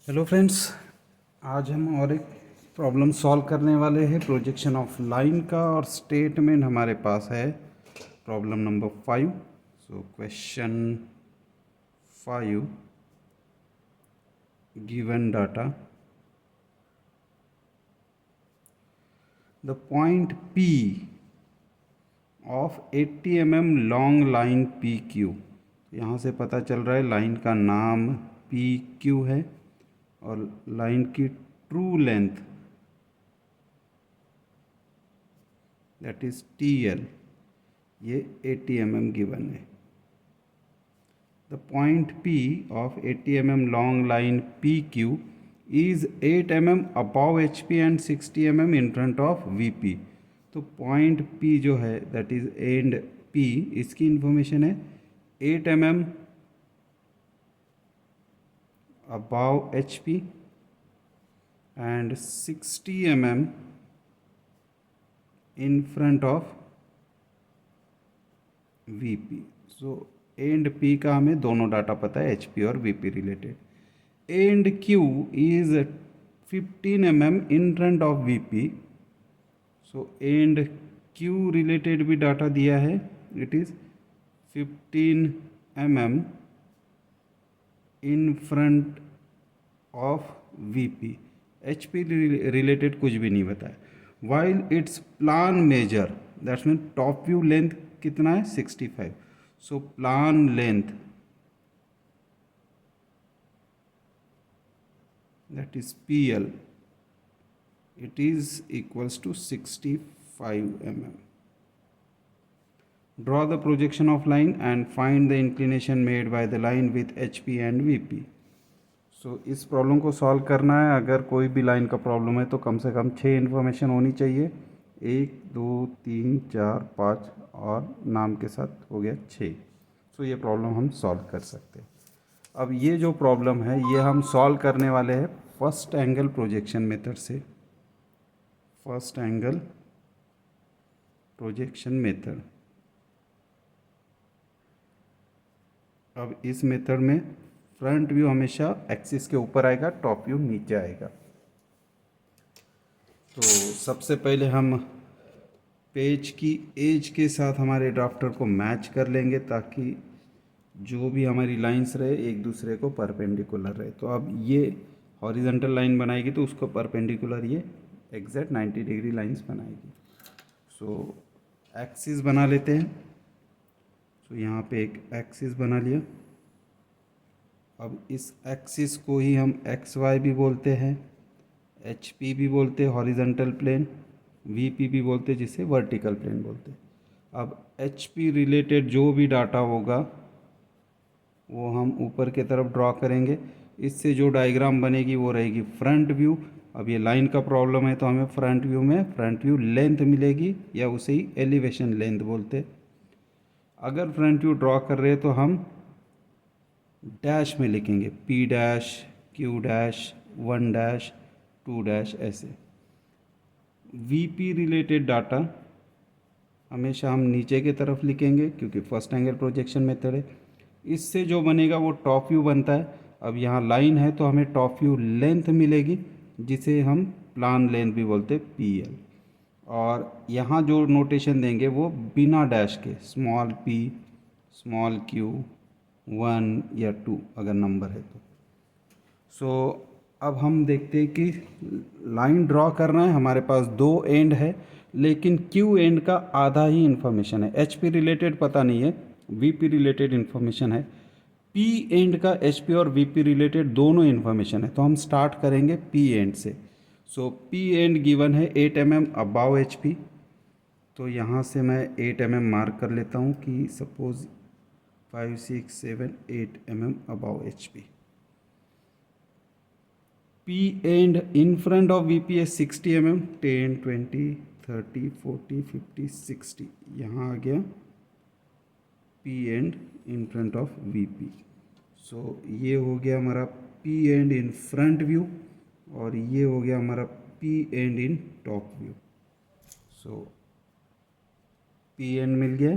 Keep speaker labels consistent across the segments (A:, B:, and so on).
A: Hello friends, आज हम और एक प्रॉब्लम सॉल्व करने वाले हैं प्रोजेक्शन ऑफ लाइन का। और स्टेटमेंट हमारे पास है problem number 5। So question 5, given data, the point P of 80 mm long line PQ। यहाँ से पता चल रहा है लाइन का नाम PQ है और लाइन की true length that is TL, ये 80 mm गिवन है। The point P of 80 mm long line PQ is 8 mm above HP and 60 mm in front of VP। तो पॉइंट P जो है दैट इज एंड P, इसकी information है 8 mm above HP and 60 mm in front of VP। So and P का हमें दोनों data पता है, HP और VP रिलेटेड। End Q is 15 mm in front of VP। So end Q related भी डाटा दिया है, it is 15 mm in front of VP। HP related कुछ भी नहीं बताया। While it's plan measure that's mean top view length कितना है 65। So plan length that is PL, it is equals to 65 mm. Draw the projection of line and find the inclination made by the line with HP and VP. So इस problem को solve करना है। अगर कोई भी line का problem है तो कम से कम 6 इन्फॉर्मेशन होनी चाहिए, 1 2 3 4 5 और नाम के साथ हो गया 6। सो ये प्रॉब्लम हम सॉल्व कर सकते हैं। अब ये जो प्रॉब्लम है ये हम सॉल्व करने वाले हैं फर्स्ट एंगल प्रोजेक्शन मेथड से। First angle projection method. अब इस मेथड में फ्रंट व्यू हमेशा एक्सिस के ऊपर आएगा, टॉप व्यू नीचे आएगा। तो सबसे पहले हम पेज की एज के साथ हमारे ड्राफ्टर को मैच कर लेंगे ताकि जो भी हमारी लाइंस रहे एक दूसरे को परपेंडिकुलर रहे। तो अब ये हॉरिजॉन्टल लाइन बनाएगी तो उसको परपेंडिकुलर ये एग्जैक्ट 90 डिग्री लाइंस बनाएगी। सो एक्सिस बना लेते हैं। सो यहाँ पे एक एक्सिस बना लिया। अब इस एक्सिस को ही हम XY भी बोलते हैं, HP भी बोलते हैं हॉरिजॉन्टल प्लेन, VP भी बोलते हैं जिसे वर्टिकल प्लेन बोलते हैं। अब HP रिलेटेड जो भी डाटा होगा वो हम ऊपर की तरफ ड्रॉ करेंगे। इससे जो डायग्राम बनेगी वो रहेगी फ्रंट व्यू। अब ये लाइन का प्रॉब्लम है तो हमें फ्रंट व्यू में फ्रंट व्यू लेंथ मिलेगी या उसे ही एलिवेशन लेंथ बोलते हैं। अगर फ्रंट व्यू ड्रॉ कर रहे हैं तो हम डैश में लिखेंगे, P dash, Q dash, 1 dash, 2 dash ऐसे। VP रिलेटेड डाटा हमेशा हम नीचे की तरफ लिखेंगे क्योंकि फर्स्ट एंगल प्रोजेक्शन मेथड है। इससे जो बनेगा वो टॉप व्यू बनता है। अब यहाँ लाइन है तो हमें टॉप व्यू लेंथ मिलेगी जिसे हम प्लान लेंथ भी बोलते हैं PL। और यहाँ जो नोटेशन देंगे वो बिना डैश के स्मॉल p, स्मॉल q, 1 या 2 अगर नंबर है तो। सो अब हम देखते हैं कि लाइन ड्रॉ करना है। हमारे पास 2 एंड है लेकिन Q एंड का आधा ही इन्फॉर्मेशन है। HP रिलेटेड पता नहीं है, VP रिलेटेड इन्फॉर्मेशन है। P एंड का HP और VP रिलेटेड दोनों इन्फॉर्मेशन है। तो हम स्टार्ट करेंगे P एंड से। सो P एंड गिवन है 8 mm अबाव HP। तो यहाँ से मैं 8 mm मार्क कर लेता हूँ कि suppose 5 6 7 8 mm above HP। P end in front of VP है 60 mm, 10 20 30 40 50 60। यहाँ आ गया P end in front of VP। सो ये हो गया हमारा P end in front view और ये हो गया हमारा P end in top view। So P end मिल गया।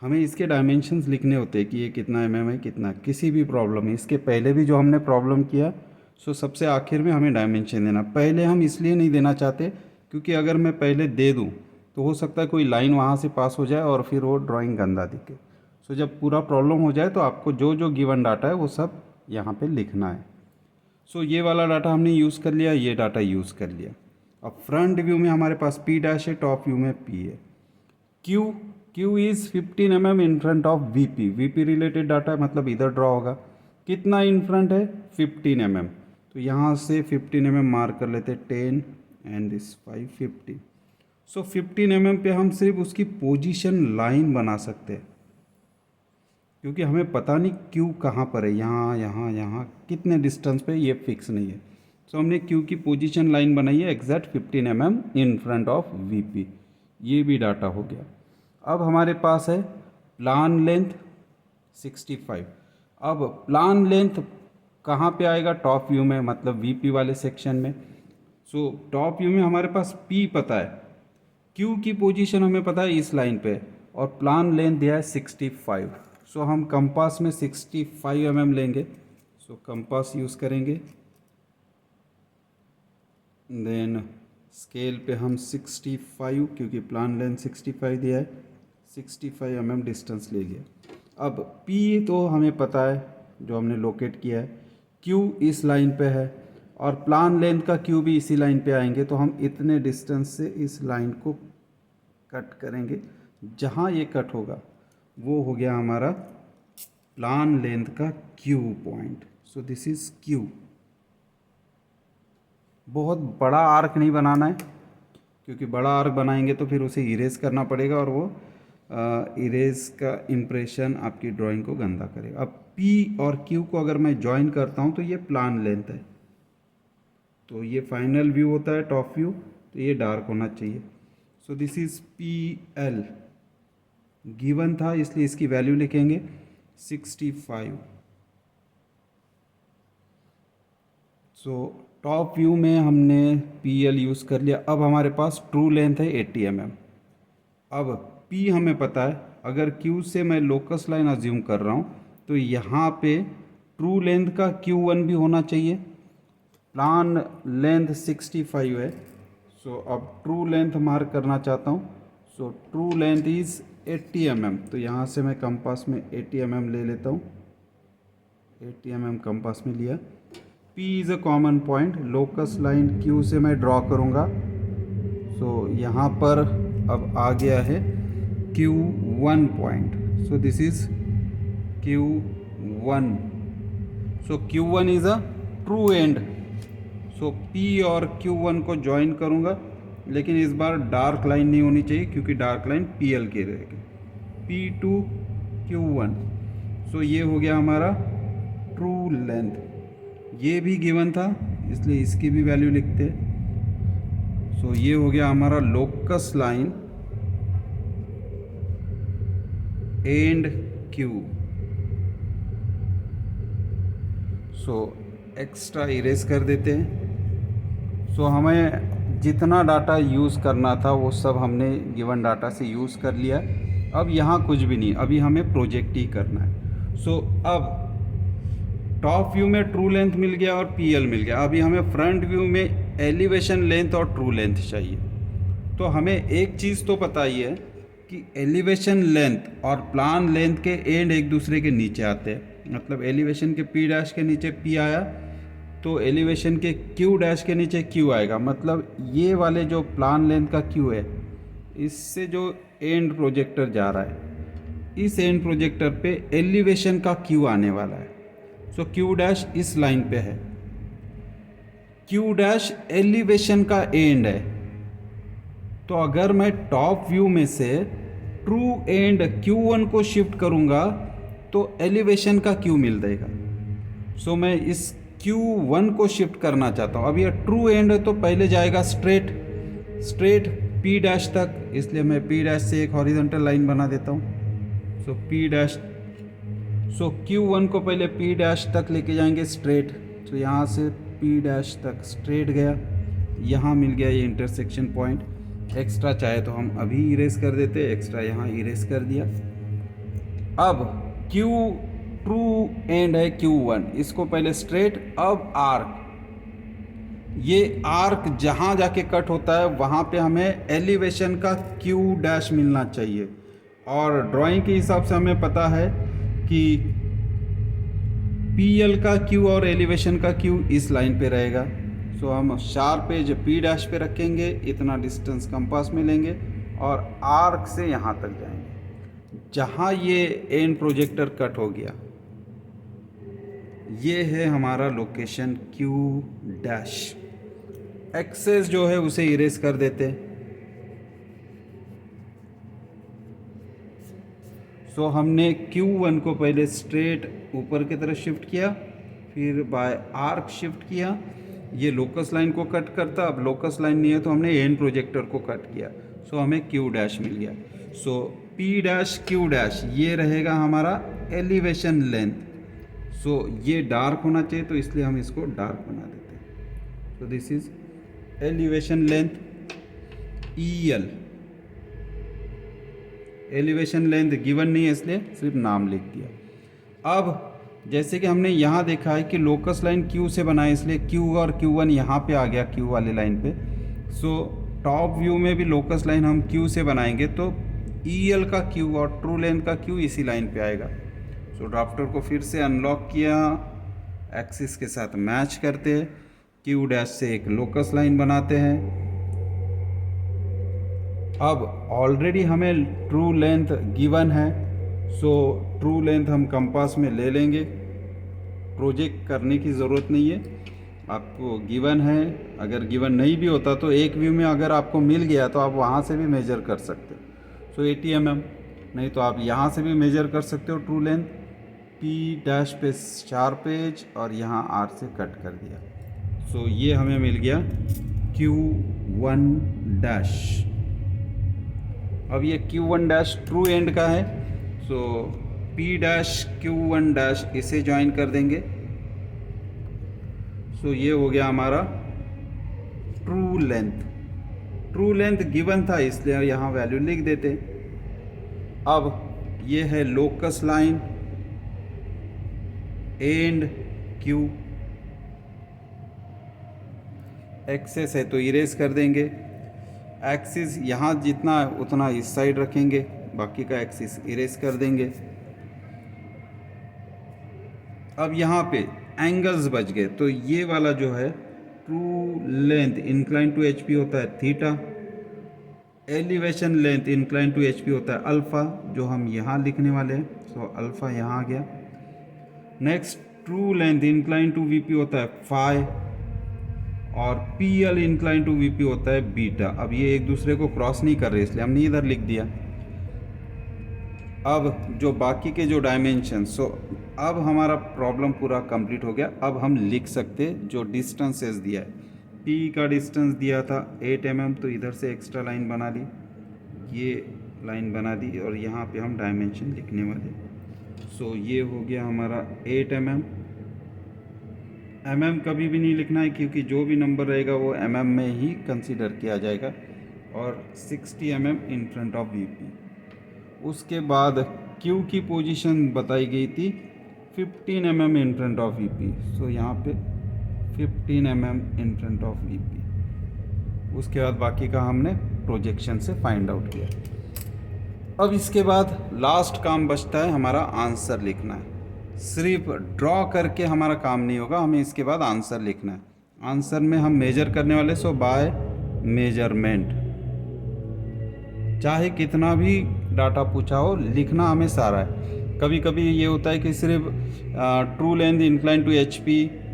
A: हमें इसके डायमेंशंस लिखने होते हैं कि ये कितना है कितना, किसी भी प्रॉब्लम में। इसके पहले भी जो हमने प्रॉब्लम किया, सो सबसे आखिर में हमें डायमेंशन देना। पहले हम इसलिए नहीं देना चाहते क्योंकि अगर मैं पहले दे दूँ तो हो सकता है कोई लाइन वहाँ से पास हो जाए और फिर वो ड्राइंग गंदा दिखे। सो जब पूरा प्रॉब्लम हो जाए तो आपको जो जो गिवन डाटा है वो सब यहाँ पे लिखना है। सो ये वाला डाटा हमने यूज़ कर लिया, ये डाटा यूज़ कर लिया। अब फ्रंट व्यू में हमारे पास P डैश है, टॉप व्यू में P है। Q is 15 mm in front of VP related data है, मतलब इधर ड्रॉ होगा। कितना इन फ्रंट है? 15 mm। तो यहाँ से 15 mm मार्क कर लेते हैं, 10 एंड दिस 5, 15। सो 15 mm पे हम सिर्फ उसकी पोजीशन लाइन बना सकते हैं, क्योंकि हमें पता नहीं Q कहाँ पर है, यहाँ यहाँ यहाँ कितने डिस्टेंस पे, ये फिक्स नहीं है। सो हमने Q की पोजीशन लाइन बनाई है exact 15 mm in front of VP। ये भी डाटा हो गया। अब हमारे पास है प्लान लेंथ 65। अब प्लान लेंथ कहाँ पे आएगा? टॉप व्यू में, मतलब VP वाले सेक्शन में। सो टॉप व्यू में हमारे पास P पता है, Q की पोजीशन हमें पता है इस लाइन पे, और प्लान लेंथ दिया है 65। सो हम कंपास में 65 mm लेंगे। सो कंपास यूज़ करेंगे, देन स्केल पे हम 65, क्योंकि प्लान लेंथ 65 दिया है, 65 mm डिस्टेंस ले लिया। अब P तो हमें पता है जो हमने लोकेट किया है, Q इस लाइन पे है और प्लान लेंथ का Q भी इसी लाइन पे आएंगे। तो हम इतने डिस्टेंस से इस लाइन को कट करेंगे, जहाँ ये कट होगा वो हो गया हमारा प्लान लेंथ का Q point. So this is Q। बहुत बड़ा आर्क नहीं बनाना है, क्योंकि बड़ा आर्क बनाएंगे तो फिर उसे इरेज करना पड़ेगा और वो इरेज का इम्प्रेशन आपकी ड्राइंग को गंदा करेगा। अब P और Q को अगर मैं ज्वाइन करता हूँ तो ये प्लान लेंथ है, तो ये फाइनल व्यू होता है टॉप व्यू, तो ये डार्क होना चाहिए। So this is PL given था, इसलिए इसकी वैल्यू लिखेंगे 65। सो टॉप व्यू में हमने PL यूज़ कर लिया। अब हमारे पास ट्रू लेंथ है 80 mm। अब P हमें पता है, अगर Q से मैं लोकस लाइन अज्यूम कर रहा हूँ तो यहाँ पे ट्रू लेंथ का Q1 भी होना चाहिए। प्लान लेंथ 65 है, सो अब ट्रू लेंथ मार्क करना चाहता हूँ। So true length is 80 mm। तो यहाँ से मैं कंपास में 80 mm ले लेता हूँ, 80 mm कंपास में लिया। P is a common point, locus line Q से मैं ड्रॉ करूँगा। सो यहाँ पर अब आ गया है Q1 point. So this is Q1। So Q1 is a true and. So P और Q1 को ज्वाइन करूँगा, लेकिन इस बार डार्क लाइन नहीं होनी चाहिए, क्योंकि डार्क लाइन PL की रहेगी। P2 Q1। सो ये हो गया हमारा ट्रू लेंथ। ये भी गिवन था, इसलिए इसकी भी वैल्यू लिखते हैं। सो ये हो गया हमारा locus line end Q। So extra erase कर देते हैं। सो हमें जितना डाटा यूज़ करना था वो सब हमने गिवन डाटा से यूज़ कर लिया। अब यहाँ कुछ भी नहीं, अभी हमें प्रोजेक्ट ही करना है। सो अब टॉप व्यू में ट्रू लेंथ मिल गया और PL मिल गया। अभी हमें फ्रंट व्यू में एलिवेशन लेंथ और ट्रू लेंथ चाहिए। तो हमें एक चीज़ तो पता ही है कि एलिवेशन लेंथ और प्लान लेंथ के एंड एक दूसरे के नीचे आते हैं। मतलब एलिवेशन के P डैश के नीचे P आया तो एलिवेशन के Q डैश के नीचे Q आएगा। मतलब ये वाले जो प्लान लेंथ का Q है, इससे जो एंड प्रोजेक्टर जा रहा है, इस एंड प्रोजेक्टर पे एलिवेशन का Q आने वाला है। सो Q डैश इस लाइन पे है, Q डैश एलिवेशन का एंड है। तो अगर मैं टॉप व्यू में से ट्रू एंड Q1 को शिफ्ट करूंगा तो एलिवेशन का Q मिल जाएगा। सो मैं इस Q1 को शिफ्ट करना चाहता हूँ। अब ये ट्रू एंड है तो पहले जाएगा स्ट्रेट P डैश तक, इसलिए मैं P डैश से एक हॉरिजॉन्टल लाइन बना देता हूँ। सो P डैश, सो Q1 को पहले P डैश तक लेके जाएंगे स्ट्रेट। तो यहाँ से P डैश तक स्ट्रेट गया, यहाँ मिल गया ये इंटरसेक्शन पॉइंट। एक्स्ट्रा चाहे तो हम अभी इरेज कर देते, एक्स्ट्रा यहाँ इरेज कर दिया। अब Q ट्रू एंड है Q1, इसको पहले स्ट्रेट, अब आर्क, ये आर्क जहाँ जाके कट होता है वहाँ पे हमें एलिवेशन का Q डैश मिलना चाहिए। और ड्राइंग के हिसाब से हमें पता है कि PL का Q और एलिवेशन का Q इस लाइन पे रहेगा। सो हम शार्प एज P डैश पे रखेंगे, इतना डिस्टेंस कंपास में लेंगे और आर्क से यहाँ तक जाएंगे जहाँ ये एंड प्रोजेक्टर कट हो गया। ये है हमारा लोकेशन Q डैश। एक्सेस जो है उसे इरेज कर देते हैं। सो हमने Q1 को पहले स्ट्रेट ऊपर की तरफ शिफ्ट किया, फिर बाय आर्क शिफ्ट किया, ये लोकस लाइन को कट करता। अब लोकस लाइन नहीं है तो हमने एंड प्रोजेक्टर को कट किया, सो हमें Q डैश मिल गया। सो P डैश Q डैश ये रहेगा हमारा एलिवेशन लेंथ। सो ये डार्क होना चाहिए तो इसलिए हम इसको डार्क बना देते हैं। So this is elevation length EL। Elevation length given नहीं है इसलिए सिर्फ नाम लिख दिया। अब जैसे कि हमने यहाँ देखा है कि लोकस लाइन Q से बनाए, इसलिए Q और Q1 यहाँ पे आ गया Q वाले लाइन पे। सो टॉप व्यू में भी लोकस लाइन हम Q से बनाएंगे तो EL का Q और ट्रू लेंथ का Q इसी लाइन पे आएगा। सो ड्राफ्टर को फिर से अनलॉक किया, एक्सिस के साथ मैच करते हैं, Q डैश से एक लोकस लाइन बनाते हैं। अब ऑलरेडी हमें ट्रू लेंथ गिवन है, सो ट्रू लेंथ हम कंपास में ले लेंगे, प्रोजेक्ट करने की ज़रूरत नहीं है। आपको गिवन है, अगर गिवन नहीं भी होता तो एक व्यू में अगर आपको मिल गया तो आप वहाँ से भी मेजर कर सकते हो। सो 80 mm, नहीं तो आप यहाँ से भी मेजर कर सकते हो ट्रू लेंथ। P डैश पे शार्प एज और यहाँ R से कट कर दिया। सो ये हमें मिल गया Q1 डैश। अब ये Q1 डैश ट्रू एंड का है, so P dash Q1 dash इसे ज्वाइन कर देंगे। सो ये हो गया हमारा true length. True length given था इसलिए यहाँ वैल्यू लिख देते। अब ये है locus line end Q, axis है तो इरेज कर देंगे। एक्सिस यहाँ जितना है उतना इस साइड रखेंगे, बाकी का एक्सिस इरेज कर देंगे। अब यहाँ पे एंगल्स बच गए, तो ये वाला जो है true length incline to HP होता है theta, elevation length incline to HP होता है अल्फ़ा, जो हम यहाँ लिखने वाले हैं। सो अल्फ़ा यहाँ आ गया। Next true length incline to VP होता है फाई, और PL इंक्लाइन टू VP होता है बीटा। अब ये एक दूसरे को क्रॉस नहीं कर रहे इसलिए हमने इधर लिख दिया। अब जो बाकी के जो डायमेंशन, सो अब हमारा प्रॉब्लम पूरा कंप्लीट हो गया। अब हम लिख सकते जो डिस्टेंसेस दिया है, P का डिस्टेंस दिया था 8 mm, तो इधर से एक्स्ट्रा लाइन बना ली, ये लाइन बना दी और यहाँ पे हम डायमेंशन लिखने वाले। सो ये हो गया हमारा 8 mm। कभी भी नहीं लिखना है क्योंकि जो भी नंबर रहेगा वो mm में ही कंसीडर किया जाएगा, और 60 mm in front of VP। उसके बाद Q की पोजीशन बताई गई थी 15 mm in front of VP। सो यहाँ पे 15 mm in front of VP। उसके बाद बाकी का हमने प्रोजेक्शन से फाइंड आउट किया। अब इसके बाद लास्ट काम बचता है हमारा आंसर लिखना है। सिर्फ ड्रॉ करके हमारा काम नहीं होगा, हमें इसके बाद आंसर लिखना है। आंसर में हम मेजर करने वाले, सो बाय मेजरमेंट, चाहे कितना भी डाटा पूछा हो लिखना हमें सारा है। कभी कभी ये होता है कि सिर्फ true length incline to HP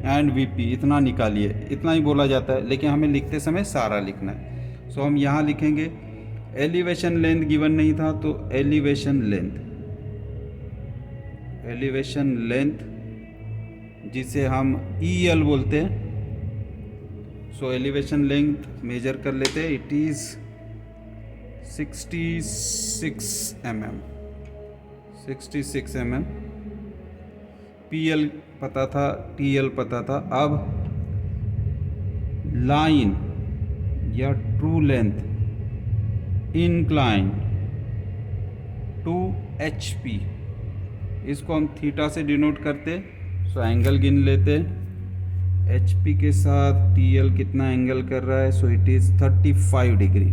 A: and VP इतना निकालिए, इतना ही बोला जाता है, लेकिन हमें लिखते समय सारा लिखना है। सो हम यहाँ लिखेंगे एलिवेशन लेंथ गिवन नहीं था तो एलिवेशन लेंथ जिसे हम EL बोलते हैं। सो एलिवेशन लेंथ मेजर कर लेते हैं, इट इज़ 66 mm। PL पता था, TL पता था। अब लाइन या true length incline to HP, इसको हम थीटा से डिनोट करते। सो एंगल गिन लेते। एच पी के साथ टी एल कितना एंगल कर रहा है, सो इट इज़ 35 डिग्री।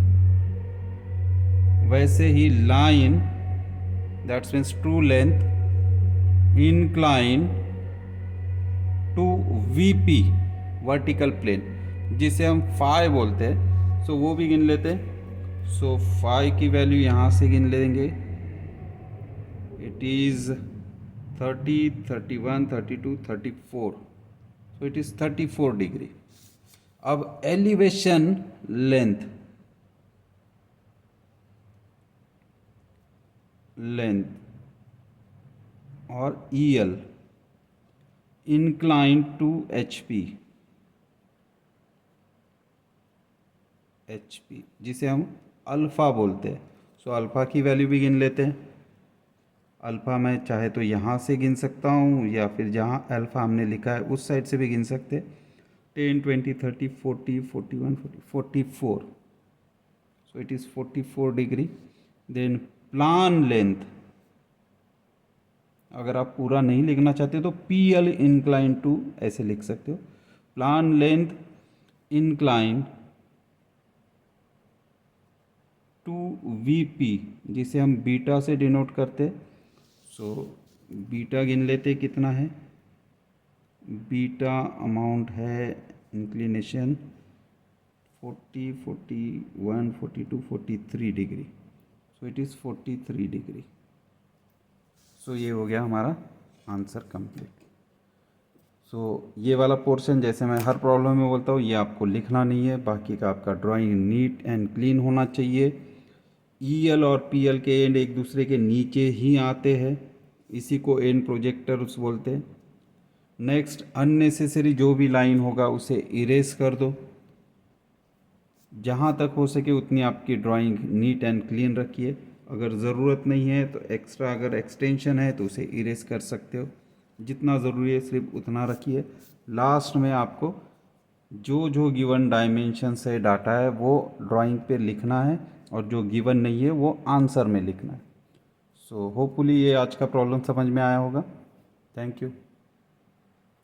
A: वैसे ही line that's means true length incline to V P vertical plane, जिसे हम फाई बोलते हैं, सो वो भी गिन लेते। सो फाई की वैल्यू यहाँ से गिन लेंगे। It is 30, 31, 32, 34, so it is 34 degree. अब एलिवेशन लेंथ और E L incline to H P, जिसे हम अल्फ़ा बोलते हैं। सो अल्फ़ा की वैल्यू भी गिन लेते हैं। अल्फ़ा मैं चाहे तो यहाँ से गिन सकता हूँ, या फिर जहाँ अल्फ़ा हमने लिखा है उस साइड से भी गिन सकते। 10, 20, 30, 40, 41, 44, so it is 44 degree. Then plan length, अगर आप पूरा नहीं लिखना चाहते तो पी एल इंक्लाइन टू ऐसे लिख सकते हो। Plan length incline to V P, जिसे हम बीटा से डिनोट करते। सो बीटा गिन लेते कितना है। बीटा अमाउंट है inclination 40, 41, 42, 43 degree, so it is 43 degree. So ये हो गया हमारा आंसर कंप्लीट। सो ये वाला पोर्शन जैसे मैं हर प्रॉब्लम में बोलता हूँ, ये आपको लिखना नहीं है, बाकी का आपका ड्राइंग नीट एंड क्लीन होना चाहिए। ई एल और पी एल के एंड एक दूसरे के नीचे ही आते हैं, इसी को एंड प्रोजेक्टर्स बोलते हैं। नेक्स्ट, अननेसेसरी जो भी लाइन होगा उसे इरेज कर दो। जहाँ तक हो सके उतनी आपकी ड्राइंग नीट एंड क्लीन रखिए। अगर ज़रूरत नहीं है तो एक्स्ट्रा अगर एक्सटेंशन है तो उसे इरेज कर सकते हो। जितना ज़रूरी है सिर्फ उतना रखिए। लास्ट में आपको जो जो गिवन डायमेंशन से डाटा है वो ड्राइंग पे लिखना है, और जो गिवन नहीं है वो आंसर में लिखना है। सो होपफुली ये आज का प्रॉब्लम समझ में आया होगा। Thank you.